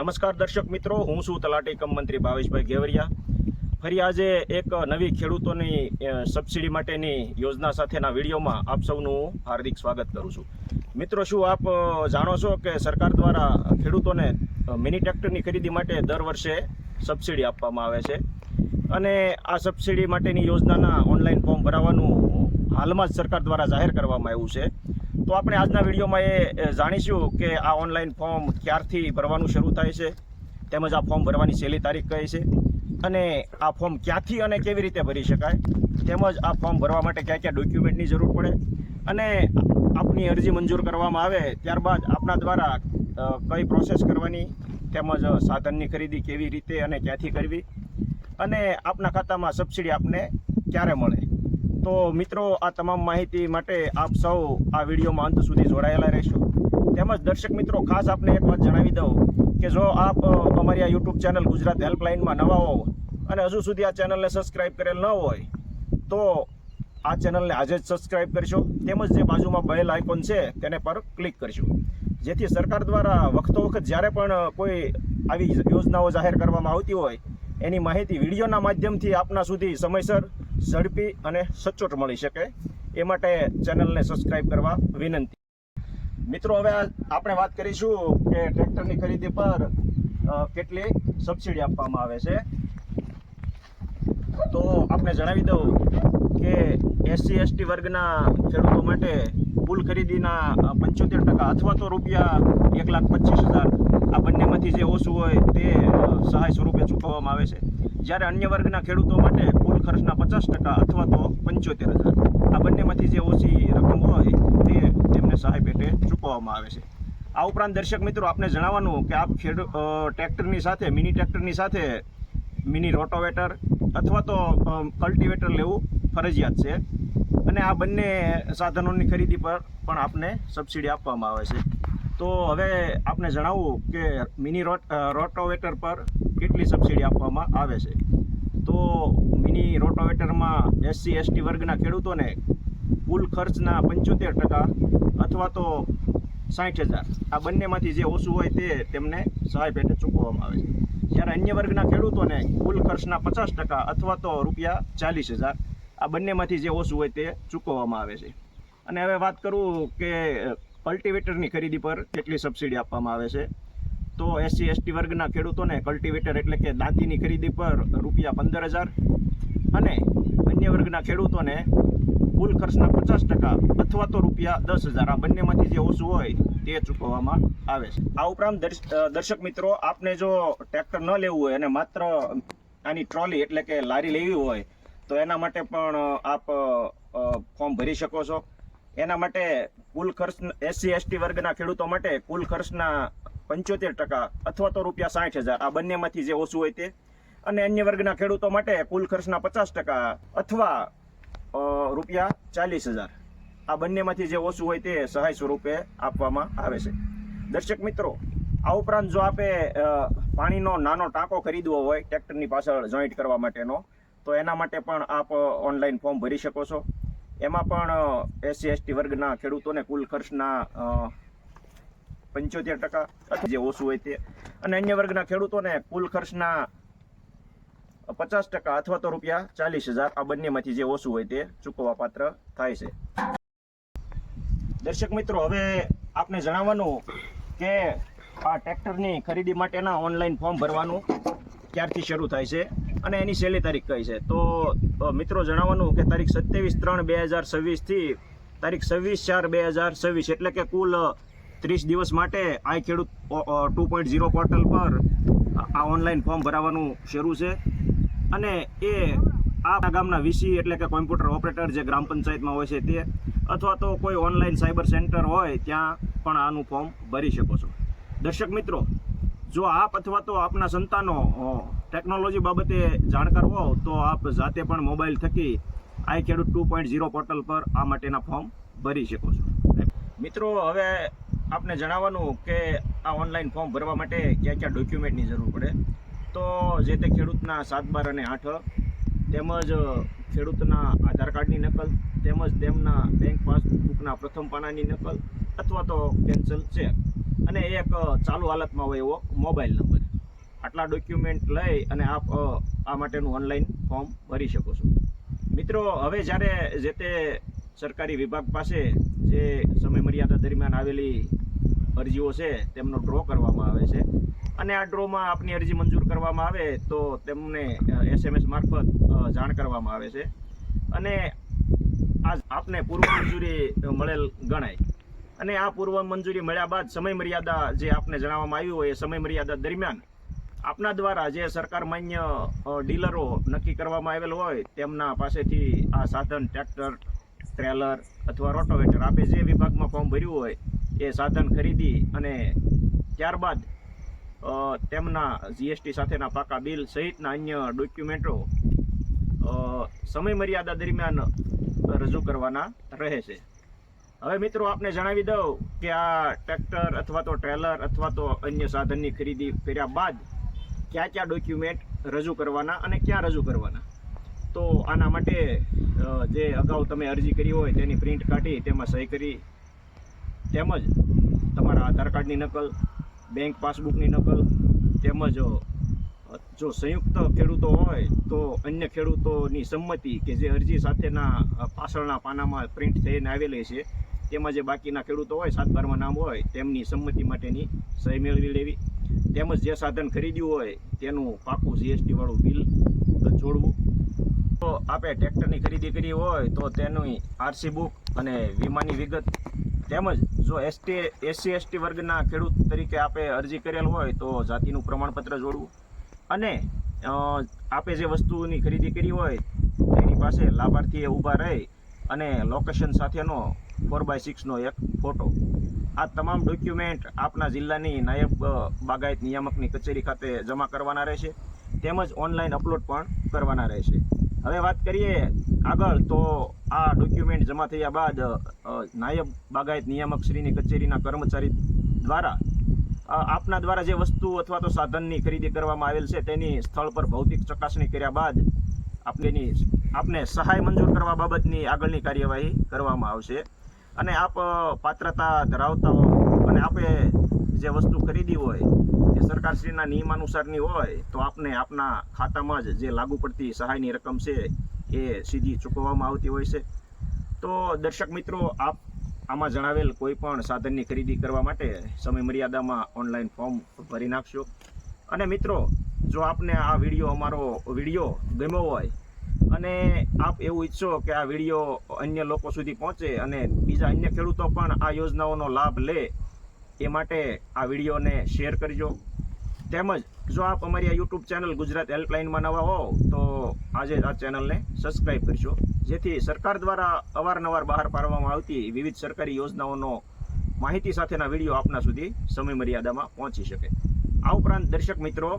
નમસ્કાર દર્શક મિત્રો, હું છું તલાટી કમ મંત્રી ભાવેશભાઈ ગેવરિયા. ફરી આજે એક નવી ખેડૂતોની સબસિડી માટેની યોજના સાથેના વિડીયોમાં આપ સૌનું હાર્દિક સ્વાગત કરું છું. મિત્રો, શું આપ જાણો છો કે સરકાર દ્વારા ખેડૂતોને મિની ટ્રેક્ટરની ખરીદી માટે દર વર્ષે સબસિડી આપવામાં આવે છે અને આ સબસિડી માટેની યોજનાના ઓનલાઈન ફોર્મ ભરાવાનું હાલમાં જ સરકાર દ્વારા જાહેર કરવામાં આવ્યું છે. તો આપણે આજના વિડીયોમાં એ જાણીશું કે આ ઓનલાઈન ફોર્મ ક્યારથી ભરવાનું શરૂ થાય છે, તેમજ આ ફોર્મ ભરવાની છેલ્લી તારીખ કઈ છે અને આ ફોર્મ ક્યાંથી અને કેવી રીતે ભરી શકાય, તેમજ આ ફોર્મ ભરવા માટે કયા કયા ડોક્યુમેન્ટની જરૂર પડે અને આપની અરજી મંજૂર કરવામાં આવે ત્યારબાદ આપના દ્વારા કઈ પ્રોસેસ કરવાની, તેમજ સાધનની ખરીદી કેવી રીતે અને ક્યાંથી કરવી અને આપના ખાતામાં સબસિડી આપને ક્યારે મળે. તો મિત્રો, આ તમામ માહિતી માટે આપ સૌ આ વિડીયોમાં અંત સુધી જોડાયેલા રહેશો. તેમજ દર્શક મિત્રો, ખાસ આપને એક વાત જણાવી દઉં કે જો આપ અમારી આ યુટ્યુબ ચેનલ ગુજરાત હેલ્પલાઇનમાં નવા હો અને હજુ સુધી આ ચેનલને સબસ્ક્રાઈબ કરેલ ન હોય તો આ ચેનલને આજે જ સબસ્ક્રાઈબ કરશો, તેમજ જે બાજુમાં બેલ આઇકોન છે તેને પર ક્લિક કરશો, જેથી સરકાર દ્વારા વખતો વખત જ્યારે પણ કોઈ આવી યોજનાઓ જાહેર કરવામાં આવતી હોય એની માહિતી વિડીયોના માધ્યમથી આપના સુધી સમયસર, ઝડપી અને સચોટ મળી શકે. એ માટે ચેનલને સબસ્ક્રાઈબ કરવા વિનંતી. મિત્રો, હવે આપણે વાત કરીશું કે ટ્રેક્ટરની ખરીદી પર કેટલી સબસિડી આપવામાં આવે છે. તો આપણે જણાવી દઉં કે SC/ST વર્ગના ખેડૂતો માટે કુલ ખરીદીના 75% અથવા તો ₹1,25,000 આ બંનેમાંથી જે ઓછું હોય તે સહાય સ્વરૂપે ચૂકવવામાં આવે છે. જ્યારે અન્ય વર્ગના ખેડૂતો માટે કુલ ખર્ચના 50% અથવા તો 75,000 આ બંનેમાંથી જે ઓછી રકમ હોય તે તેમને સહાય પેટે ચૂકવવામાં આવે છે. આ ઉપરાંત દર્શક મિત્રો, આપને જણાવવાનું કે આપ ટ્રેક્ટરની સાથે મિની ટ્રેક્ટરની સાથે મિની રોટોવેટર અથવા તો કલ્ટિવેટર લેવું ફરજિયાત છે અને આ બંને સાધનોની ખરીદી પર પણ આપને સબસિડી આપવામાં આવે છે. તો હવે આપને જણાવું કે મિની રોટોવેટર પર કેટલી સબસિડી આપવામાં આવે છે. તો મિની રોટોવેટરમાં SC/ST વર્ગના ખેડૂતોને કુલ ખર્ચના 75% અથવા તો 60,000 આ બંનેમાંથી જે ઓછું હોય તે તેમને સહાય પેટે ચૂકવવામાં આવે છે. જ્યારે અન્ય વર્ગના ખેડૂતોને કુલ ખર્ચના 50% અથવા તો ₹40,000 આ બંનેમાંથી જે ઓછું હોય તે ચૂકવવામાં આવે છે. અને હવે વાત કરું કે કલ્ટિવેટરની ખરીદી પર કેટલી સબસિડી આપવામાં આવે છે. તો SC/ST વર્ગના ખેડૂતોને કલ્ટિવેટર એટલે કે દાંતીની ખરીદી પર ₹15,000 અને અન્ય વર્ગના ખેડૂતોને કુલ ખર્ચના 50% અથવા તો ₹10,000 આ બંનેમાંથી જે ઓછું હોય તે ચૂકવવામાં આવે છે. આ ઉપરાંત દર્શક મિત્રો, આપને જો ટ્રેક્ટર ન લેવું હોય અને માત્ર આની ટ્રોલી એટલે કે લારી લેવી હોય તો એના માટે પણ આપ ફોર્મ ભરી શકો છો. એના માટે કુલ ખર્ચ SC/ST વર્ગના ખેડૂતો માટે કુલ ખર્ચના 75% અથવા તો ₹60,000 આ બંનેમાંથી જે ઓછું હોય તે, અને અન્ય વર્ગના ખેડૂતો માટે કુલ ખર્ચના 50% અથવા ₹40,000 આ બંનેમાંથી જે ઓછું હોય તે સહાય સ્વરૂપે આપવામાં આવે છે. દર્શક મિત્રો, આ ઉપરાંત જો આપે પાણીનો નાનો ટાંકો ખરીદવો હોય ટ્રેક્ટરની પાછળ જોઈન્ટ કરવા માટેનો, તો એના માટે પણ આપ ઓનલાઈન ફોર્મ ભરી શકો છો. એમાં પણ SC/ST વર્ગના ખેડૂતોને કુલ ખર્ચના 75% જે ઓછું હોય તે, અને અન્ય વર્ગના ખેડૂતોને કુલ ખર્ચના 50% અથવા તો ₹40,000 આ બંનેમાંથી જે ઓછું હોય તે ચૂકવવા પાત્ર થાય છે. દર્શક મિત્રો, હવે આપને જણાવવાનું કે આ ટ્રેક્ટરની ખરીદી માટેના ઓનલાઈન ફોર્મ ભરવાનું ક્યારથી શરૂ થાય છે અને એની છેલ્લી તારીખ કઈ છે. તો મિત્રો જણાવવાનું કે તારીખ 27/3/2026 થી તારીખ 26/4/2026 એટલે કે કુલ 30 દિવસ માટે આ ખેડૂત 2.0 પોર્ટલ પર આ ઓનલાઈન ફોર્મ ભરાવાનું શરૂ છે અને એ આ ગામના VC એટલે કે કોમ્પ્યુટર ઓપરેટર જે ગ્રામ પંચાયતમાં હોય છે તે, અથવા તો કોઈ ઓનલાઈન સાયબર સેન્ટર હોય ત્યાં પણ આનું ફોર્મ ભરી શકો છો. દર્શક મિત્રો, જો આપ અથવા તો આપના સંતાનો ટેકનોલોજી બાબતે જાણકાર હો તો આપ જાતે પણ મોબાઈલ થકી આ ખેડૂત 2.0 પોર્ટલ પર આ માટેના ફોર્મ ભરી શકો છો. મિત્રો, હવે આપને જણાવવાનું કે આ ઓનલાઈન ફોર્મ ભરવા માટે કયા કયા ડોક્યુમેન્ટની જરૂર પડે. તો જે તે ખેડૂતના 7, 12 અને 8, તેમજ ખેડૂતના આધાર કાર્ડની નકલ, તેમજ તેમના બેંક પાસબુકના પ્રથમ પાનાની નકલ અથવા તો કેન્સલ ચેક અને એક ચાલુ હાલતમાં હોય એવો મોબાઈલ નંબર. આટલા ડોક્યુમેન્ટ લઈ અને આપ આ માટેનું ઓનલાઈન ફોર્મ ભરી શકો છો. મિત્રો, હવે જ્યારે જે તે સરકારી વિભાગ પાસે જે સમય મર્યાદા દરમિયાન આવેલી અરજીઓ છે તેમનો ડ્રો કરવામાં આવે છે અને આ ડ્રોમાં આપની અરજી મંજૂર કરવામાં આવે તો તેમને SMS મારફત જાણ કરવામાં આવે છે અને આ આપને પૂર્વ મંજૂરી મળેલ ગણાય. અને આ પૂર્વ મંજૂરી મળ્યા બાદ સમય મર્યાદા જે આપને જણાવવામાં આવ્યું હોય એ સમય મર્યાદા દરમિયાન આપના દ્વારા જે સરકાર માન્ય ડીલરો નક્કી કરવામાં આવેલ હોય તેમના પાસેથી આ સાધન, ટ્રેક્ટર, ટ્રેલર અથવા રોટોવેટર, આપે જે વિભાગમાં ફોર્મ ભર્યું હોય એ સાધન ખરીદી અને ત્યારબાદ તેમના GST સાથેના પાકા બિલ સહિતના અન્ય ડોક્યુમેન્ટો સમય મર્યાદા દરમિયાન રજૂ કરવાના રહે છે. હવે મિત્રો, આપને જણાવી દઉં કે આ ટ્રેક્ટર અથવા તો ટ્રેલર અથવા તો અન્ય સાધનની ખરીદી કર્યા બાદ કયા ડોક્યુમેન્ટ રજૂ કરવાના અને ક્યાં રજૂ કરવાના. તો આના માટે જે અગાઉ તમે અરજી કરી હોય તેની પ્રિન્ટ કાઢી તેમાં સહી કરી, તેમજ તમારા આધાર કાર્ડની નકલ, બેંક પાસબુકની નકલ, તેમજ જો સંયુક્ત ખેડૂતો હોય તો અન્ય ખેડૂતોની સંમતિ કે જે અરજી સાથેના પાછળના પાનામાં પ્રિન્ટ થઈને આવેલી છે તેમાં જે બાકીના ખેડૂતો હોય, 7/12 નામ હોય, તેમની સંમતિ માટેની સહી મેળવી લેવી. તેમજ જે સાધન ખરીદ્યું હોય તેનું પાકું GST વાળું બિલ જોડવું. તો આપણે ટ્રેક્ટરની ખરીદી કરી હોય તો તેની RC બુક અને વીમાની વિગત, તેમજ જો SC/ST વર્ગના ખેડૂત તરીકે આપે અરજી કરેલ હોય તો જાતિનું પ્રમાણપત્ર જોડવું. અને આપે જે વસ્તુની ખરીદી કરી હોય તેની પાસે લાભાર્થીએ ઊભા રહી અને લોકેશન સાથેનો 4x6નો એક ફોટો. આ તમામ ડોક્યુમેન્ટ આપના જિલ્લાની નાયબ બાગાયત નિયામકની કચેરી ખાતે જમા કરવાના રહેશે, તેમજ ઓનલાઈન અપલોડ પણ કરવાના રહેશે. હવે વાત કરીએ આગળ, તો આ ડોક્યુમેન્ટ જમા થયા બાદ નાયબ બાગાયત નિયામક શ્રીની કચેરીના કર્મચારી દ્વારા આપના દ્વારા જે વસ્તુ અથવા તો સાધનની ખરીદી કરવામાં આવેલ છે તેની સ્થળ પર ભૌતિક ચકાસણી કર્યા બાદ આપને સહાય મંજૂર કરવા બાબતની આગળની કાર્યવાહી કરવામાં આવશે. અને આપ પાત્રતા ધરાવતા હો અને આપે જે વસ્તુ ખરીદી હોય એ સરકારશ્રીના નિયમાનુસારની હોય તો આપને આપના ખાતામાં જ જે લાગુ પડતી સહાયની રકમ છે એ સીધી ચૂકવવામાં આવતી હોય છે. તો દર્શક મિત્રો, આપ આમાં જણાવેલ કોઈ પણ સાધનની ખરીદી કરવા માટે સમય મર્યાદામાં ઓનલાઈન ફોર્મ ભરી નાખશો. અને મિત્રો, જો આપને આ અમારો વિડીયો ગમ્યો હોય અને આપ એવું ઈચ્છો કે આ વિડીયો અન્ય લોકો સુધી પહોંચે અને બીજા અન્ય ખેડૂતો પણ આ યોજનાઓનો લાભ લે, એ માટે આ વિડીયોને શેર કરજો. તેમજ જો આપ અમારી આ YouTube ચેનલ ગુજરાત હેલ્પલાઇનમાં નવા હો તો આજે આ ચેનલને સબસ્ક્રાઈબ કરશો, જેથી સરકાર દ્વારા અવારનવાર બહાર પાડવામાં આવતી વિવિધ સરકારી યોજનાઓનો માહિતી સાથેના વિડીયો આપના સુધી સમય મર્યાદામાં પહોંચી શકે. આ ઉપરાંત દર્શક મિત્રો,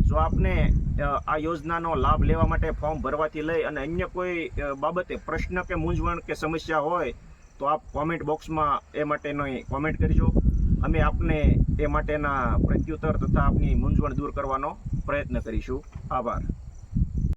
જો આપને આ યોજનાનો લાભ લેવા માટે ફોર્મ ભરવાથી લઈ અને અન્ય કોઈ બાબતે પ્રશ્ન કે મૂંઝવણ કે સમસ્યા હોય તો આપ કોમેન્ટ બોક્સમાં એ માટેની કોમેન્ટ કરજો. અમે આપને એ માટેના પ્રત્યુત્તર તથા આપની મૂંઝવણ દૂર કરવાનો પ્રયત્ન કરીશું. આભાર.